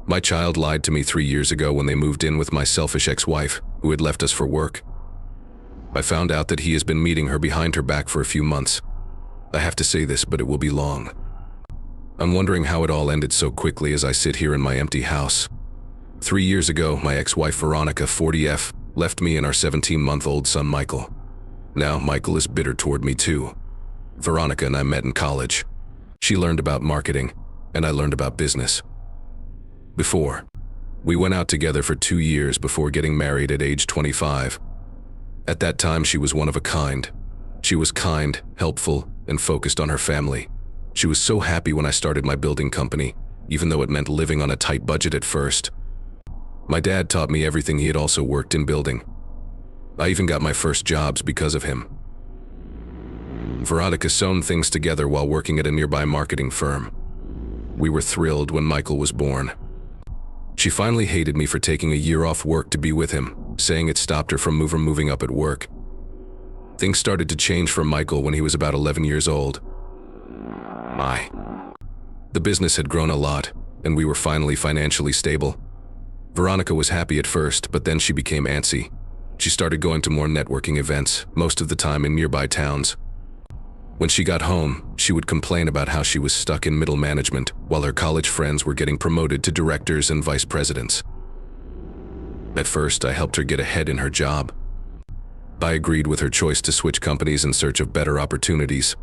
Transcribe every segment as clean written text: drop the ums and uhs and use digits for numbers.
My child lied to me 3 years ago when they moved in with my selfish ex-wife, who had left us for work. I found out that he has been meeting her behind her back for a few months. I have to say this, but it will be long. I'm wondering how it all ended so quickly as I sit here in my empty house. 3 years ago, my ex-wife Veronica, 40F, left me and our 17-month-old son Michael. Now, Michael is bitter toward me too. Veronica and I met in college. She learned about marketing, and I learned about business. We went out together for 2 years before getting married at age 25. At that time, she was one of a kind. She was kind, helpful, and focused on her family. She was so happy when I started my building company, even though it meant living on a tight budget at first. My dad taught me everything. He had also worked in building. I even got my first jobs because of him. Veronica sewn things together while working at a nearby marketing firm. We were thrilled when Michael was born. She finally hated me for taking a year off work to be with him, saying it stopped her from moving up at work. Things started to change for Michael when he was about 11 years old. The business had grown a lot, and we were finally financially stable. Veronica was happy at first, but then she became antsy. She started going to more networking events, most of the time in nearby towns. When she got home, she would complain about how she was stuck in middle management, while her college friends were getting promoted to directors and vice presidents. At first, I helped her get ahead in her job. I agreed with her choice to switch companies in search of better opportunities.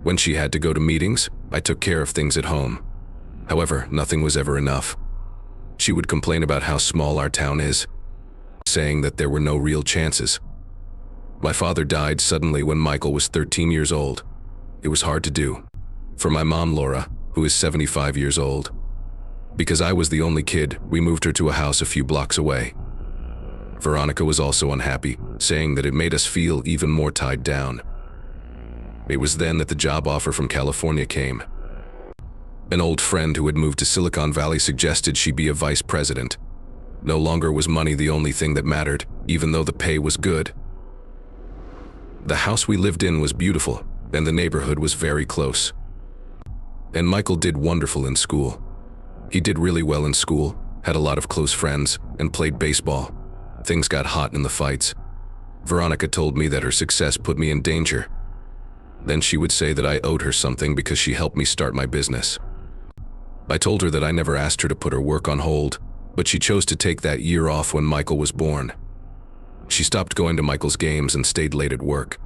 When she had to go to meetings, I took care of things at home. However, nothing was ever enough. She would complain about how small our town is, saying that there were no real chances. My father died suddenly when Michael was 13 years old. It was hard to do. For my mom, Laura, who is 75 years old. Because I was the only kid, we moved her to a house a few blocks away. Veronica was also unhappy, saying that it made us feel even more tied down. It was then that the job offer from California came. An old friend who had moved to Silicon Valley suggested she be a vice president. No longer was money the only thing that mattered, even though the pay was good. The house we lived in was beautiful, and the neighborhood was very close. And Michael did wonderful in school. He did really well in school, had a lot of close friends, and played baseball. Things got hot in the fights. Veronica told me that her success put me in danger. Then she would say that I owed her something because she helped me start my business. I told her that I never asked her to put her work on hold, but she chose to take that year off when Michael was born. She stopped going to Michael's games and stayed late at work.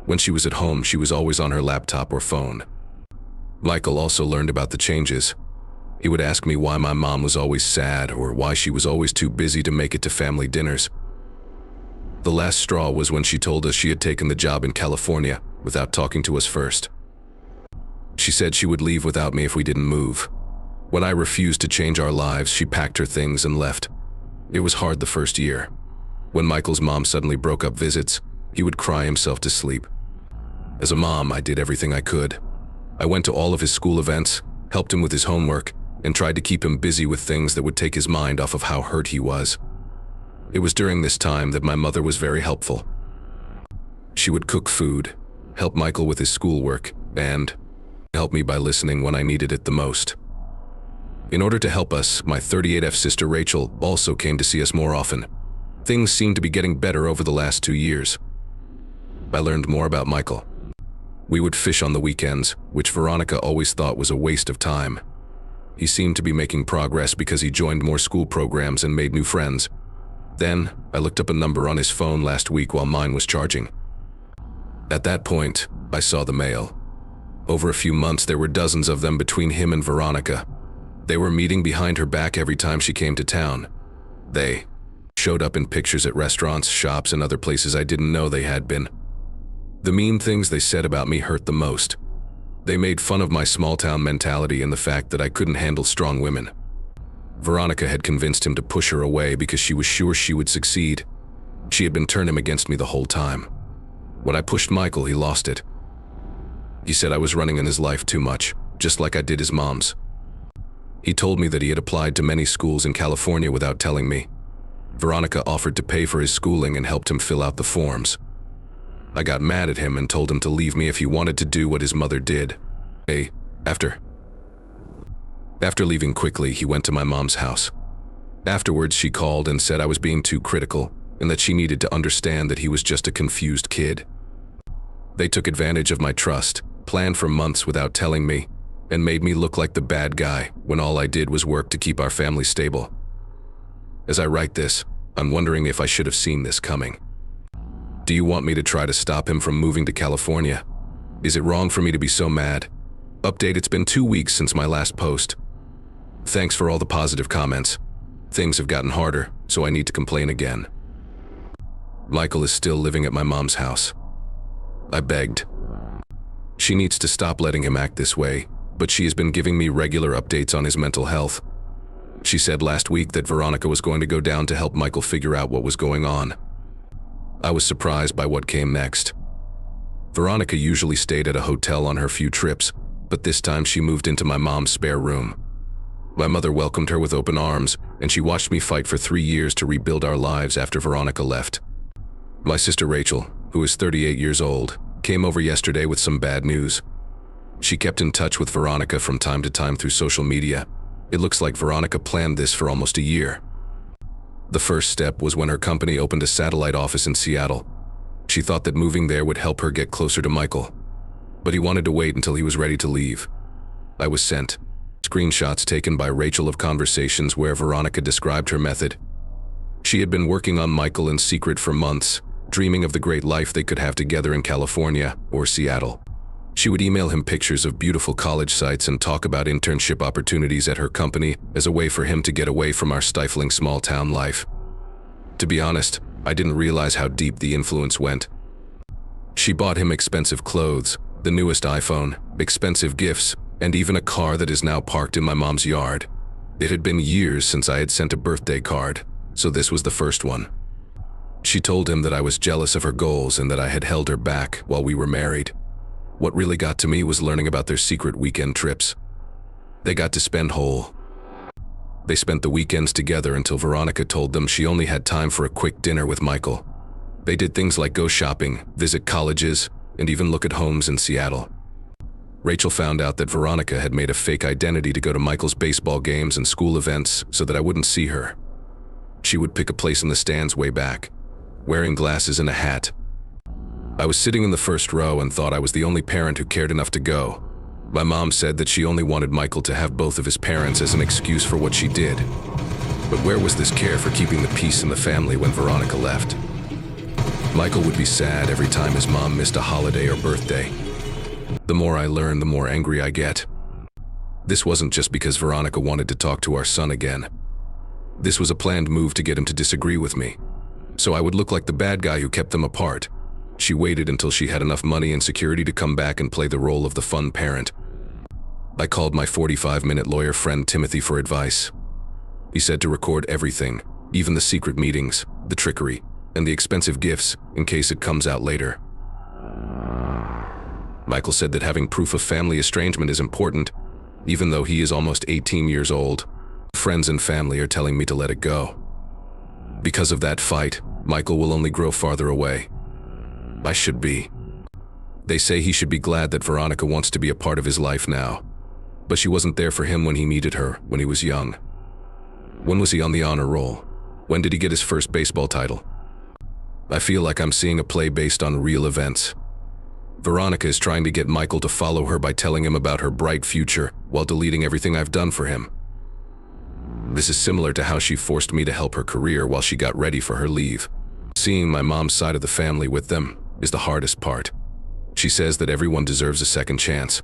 When she was at home, she was always on her laptop or phone. Michael also learned about the changes. He would ask me why my mom was always sad or why she was always too busy to make it to family dinners. The last straw was when she told us she had taken the job in California without talking to us first. She said she would leave without me if we didn't move. When I refused to change our lives, she packed her things and left. It was hard the first year. When Michael's mom suddenly broke up visits, he would cry himself to sleep. As a mom, I did everything I could. I went to all of his school events, helped him with his homework, and tried to keep him busy with things that would take his mind off of how hurt he was. It was during this time that my mother was very helpful. She would cook food, help Michael with his schoolwork, and help me by listening when I needed it the most. In order to help us, my 38F sister Rachel also came to see us more often. Things seemed to be getting better over the last 2 years. I learned more about Michael. We would fish on the weekends, which Veronica always thought was a waste of time. He seemed to be making progress because he joined more school programs and made new friends. Then, I looked up a number on his phone last week while mine was charging. At that point, I saw the mail. Over a few months, there were dozens of them between him and Veronica. They were meeting behind her back every time she came to town. They showed up in pictures at restaurants, shops, and other places I didn't know they had been. The mean things they said about me hurt the most. They made fun of my small-town mentality and the fact that I couldn't handle strong women. Veronica had convinced him to push her away because she was sure she would succeed. She had been turning him against me the whole time. When I pushed Michael, he lost it. He said I was running in his life too much, just like I did his mom's. He told me that he had applied to many schools in California without telling me. Veronica offered to pay for his schooling and helped him fill out the forms. I got mad at him and told him to leave me if he wanted to do what his mother did. After After leaving quickly, he went to my mom's house. Afterwards, she called and said I was being too critical and that she needed to understand that he was just a confused kid. They took advantage of my trust, planned for months without telling me, and made me look like the bad guy when all I did was work to keep our family stable. As I write this, I'm wondering if I should have seen this coming. Do you want me to try to stop him from moving to California? Is it wrong for me to be so mad? Update: it's been 2 weeks since my last post. Thanks for all the positive comments. Things have gotten harder, so I need to complain again. Michael is still living at my mom's house. I begged. She needs to stop letting him act this way, but she has been giving me regular updates on his mental health. She said last week that Veronica was going to go down to help Michael figure out what was going on. I was surprised by what came next. Veronica usually stayed at a hotel on her few trips, but this time she moved into my mom's spare room. My mother welcomed her with open arms, and she watched me fight for 3 years to rebuild our lives after Veronica left. My sister Rachel, who is 38 years old, came over yesterday with some bad news. She kept in touch with Veronica from time to time through social media. It looks like Veronica planned this for almost a year. The first step was when her company opened a satellite office in Seattle. She thought that moving there would help her get closer to Michael, but he wanted to wait until he was ready to leave. I was sent screenshots taken by Rachel of conversations where Veronica described her method. She had been working on Michael in secret for months, dreaming of the great life they could have together in California or Seattle. She would email him pictures of beautiful college sites and talk about internship opportunities at her company as a way for him to get away from our stifling small-town life. To be honest, I didn't realize how deep the influence went. She bought him expensive clothes, the newest iPhone, expensive gifts, and even a car that is now parked in my mom's yard. It had been years since I had sent a birthday card, so this was the first one. She told him that I was jealous of her goals and that I had held her back while we were married. What really got to me was learning about their secret weekend trips. They got to spend whole. They spent the weekends together until Veronica told them she only had time for a quick dinner with Michael. They did things like go shopping, visit colleges, and even look at homes in Seattle. Rachel found out that Veronica had made a fake identity to go to Michael's baseball games and school events so that I wouldn't see her. She would pick a place in the stands way back, wearing glasses and a hat. I was sitting in the first row and thought I was the only parent who cared enough to go. My mom said that she only wanted Michael to have both of his parents as an excuse for what she did. But where was this care for keeping the peace in the family when Veronica left? Michael would be sad every time his mom missed a holiday or birthday. The more I learn, the more angry I get. This wasn't just because Veronica wanted to talk to our son again. This was a planned move to get him to disagree with me, so I would look like the bad guy who kept them apart. She waited until she had enough money and security to come back and play the role of the fun parent. I called my 45-minute lawyer friend Timothy for advice. He said to record everything, even the secret meetings, the trickery, and the expensive gifts, in case it comes out later. Michael said that having proof of family estrangement is important, even though he is almost 18 years old. Friends and family are telling me to let it go. Because of that fight, Michael will only grow farther away. I should be. They say he should be glad that Veronica wants to be a part of his life now, but she wasn't there for him when he needed her when he was young. When was he on the honor roll? When did he get his first baseball title? I feel like I'm seeing a play based on real events. Veronica is trying to get Michael to follow her by telling him about her bright future while deleting everything I've done for him. This is similar to how she forced me to help her career while she got ready for her leave. Seeing my mom's side of the family with them is the hardest part. She says that everyone deserves a second chance.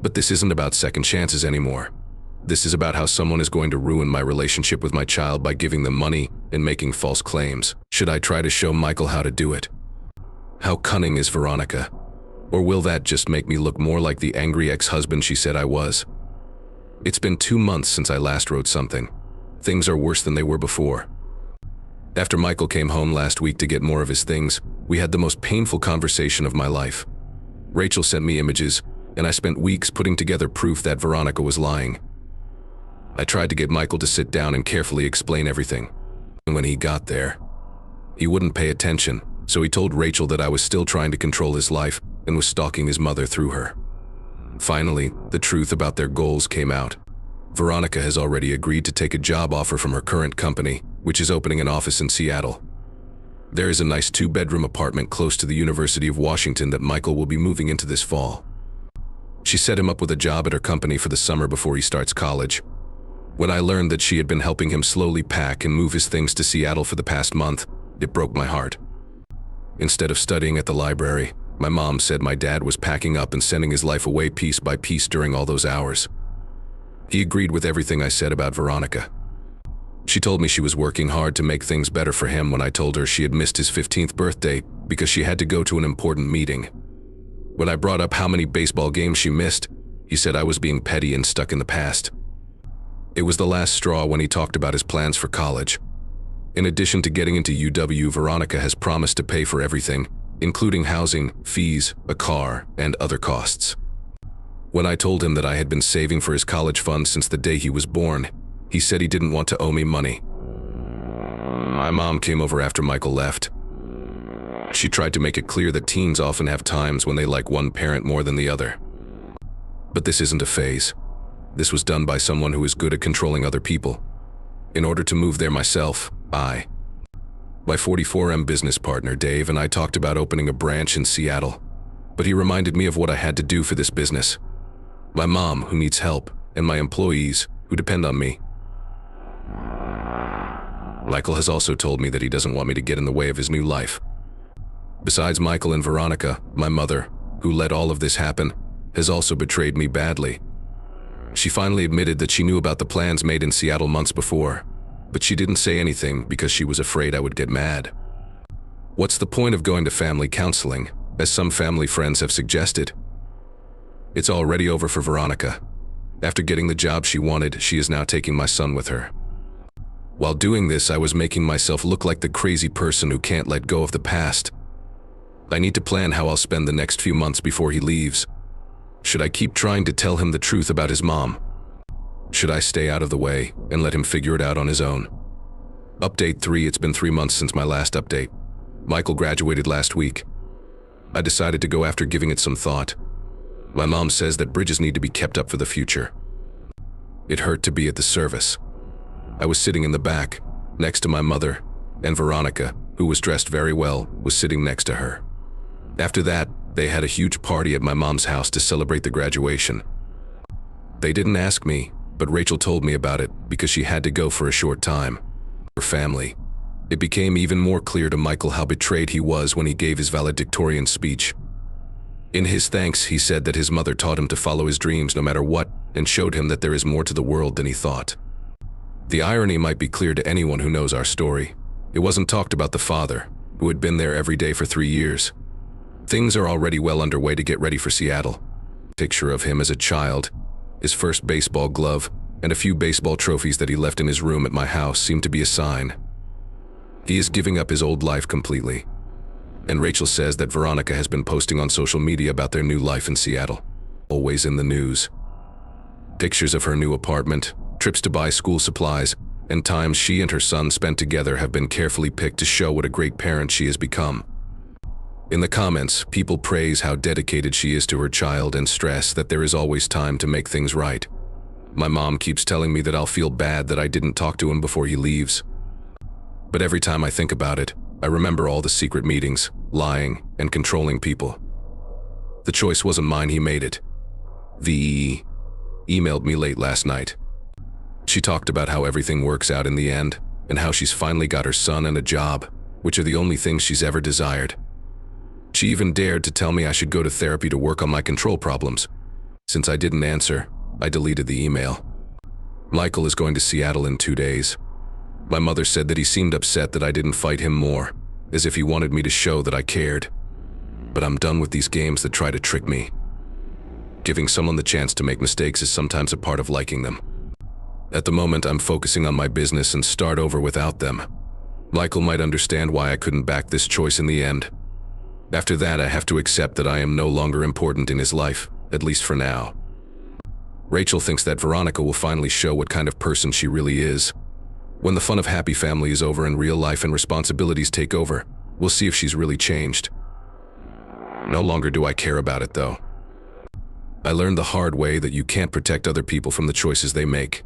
But this isn't about second chances anymore. This is about how someone is going to ruin my relationship with my child by giving them money and making false claims. Should I try to show Michael how to do it? How cunning is Veronica? Or will that just make me look more like the angry ex-husband she said I was? It's been 2 months since I last wrote something. Things are worse than they were before. After Michael came home last week to get more of his things, we had the most painful conversation of my life. Rachel sent me images, and I spent weeks putting together proof that Veronica was lying. I tried to get Michael to sit down and carefully explain everything. And when he got there, he wouldn't pay attention, so he told Rachel that I was still trying to control his life and was stalking his mother through her. Finally, the truth about their goals came out. Veronica has already agreed to take a job offer from her current company, which is opening an office in Seattle. There is a nice 2-bedroom apartment close to the University of Washington that Michael will be moving into this fall. She set him up with a job at her company for the summer before he starts college. When I learned that she had been helping him slowly pack and move his things to Seattle for the past month, it broke my heart. Instead of studying at the library, my mom said my dad was packing up and sending his life away piece by piece during all those hours. He agreed with everything I said about Veronica. She told me she was working hard to make things better for him when I told her she had missed his 15th birthday because she had to go to an important meeting. When I brought up how many baseball games she missed, he said I was being petty and stuck in the past. It was the last straw when he talked about his plans for college. In addition to getting into UW, Veronica has promised to pay for everything, including housing, fees, a car, and other costs. When I told him that I had been saving for his college fund since the day he was born, he said he didn't want to owe me money. My mom came over after Michael left. She tried to make it clear that teens often have times when they like one parent more than the other. But this isn't a phase. This was done by someone who is good at controlling other people. In order to move there myself, my 44M business partner Dave and I talked about opening a branch in Seattle, but he reminded me of what I had to do for this business. My mom, who needs help, and my employees, who depend on me. Michael has also told me that he doesn't want me to get in the way of his new life. Besides Michael and Veronica, my mother, who let all of this happen, has also betrayed me badly. She finally admitted that she knew about the plans made in Seattle months before, but she didn't say anything because she was afraid I would get mad. What's the point of going to family counseling, as some family friends have suggested? It's already over for Veronica. After getting the job she wanted, she is now taking my son with her. While doing this, I was making myself look like the crazy person who can't let go of the past. I need to plan how I'll spend the next few months before he leaves. Should I keep trying to tell him the truth about his mom? Should I stay out of the way and let him figure it out on his own? Update 3. It's been 3 months since my last update. Michael graduated last week. I decided to go after giving it some thought. My mom says that bridges need to be kept up for the future. It hurt to be at the service. I was sitting in the back, next to my mother, and Veronica, who was dressed very well, was sitting next to her. After that, they had a huge party at my mom's house to celebrate the graduation. They didn't ask me, but Rachel told me about it because she had to go for a short time. Her family. It became even more clear to Michael how betrayed he was when he gave his valedictorian speech. In his thanks, he said that his mother taught him to follow his dreams no matter what, and showed him that there is more to the world than he thought. The irony might be clear to anyone who knows our story. It wasn't talked about the father, who had been there every day for 3 years. Things are already well underway to get ready for Seattle. Picture of him as a child, his first baseball glove, and a few baseball trophies that he left in his room at my house seem to be a sign. He is giving up his old life completely. And Rachel says that Veronica has been posting on social media about their new life in Seattle. Always in the news. Pictures of her new apartment, trips to buy school supplies, and times she and her son spent together have been carefully picked to show what a great parent she has become. In the comments, people praise how dedicated she is to her child and stress that there is always time to make things right. My mom keeps telling me that I'll feel bad that I didn't talk to him before he leaves. But every time I think about it, I remember all the secret meetings, lying, and controlling people. The choice wasn't mine, he made it. VE emailed me late last night. She talked about how everything works out in the end, and how she's finally got her son and a job, which are the only things she's ever desired. She even dared to tell me I should go to therapy to work on my control problems. Since I didn't answer, I deleted the email. Michael is going to Seattle in 2 days. My mother said that he seemed upset that I didn't fight him more, as if he wanted me to show that I cared. But I'm done with these games that try to trick me. Giving someone the chance to make mistakes is sometimes a part of liking them. At the moment, I'm focusing on my business and start over without them. Michael might understand why I couldn't back this choice in the end. After that, I have to accept that I am no longer important in his life, at least for now. Rachel thinks that Veronica will finally show what kind of person she really is. When the fun of happy family is over and real life and responsibilities take over, we'll see if she's really changed. No longer do I care about it, though. I learned the hard way that you can't protect other people from the choices they make.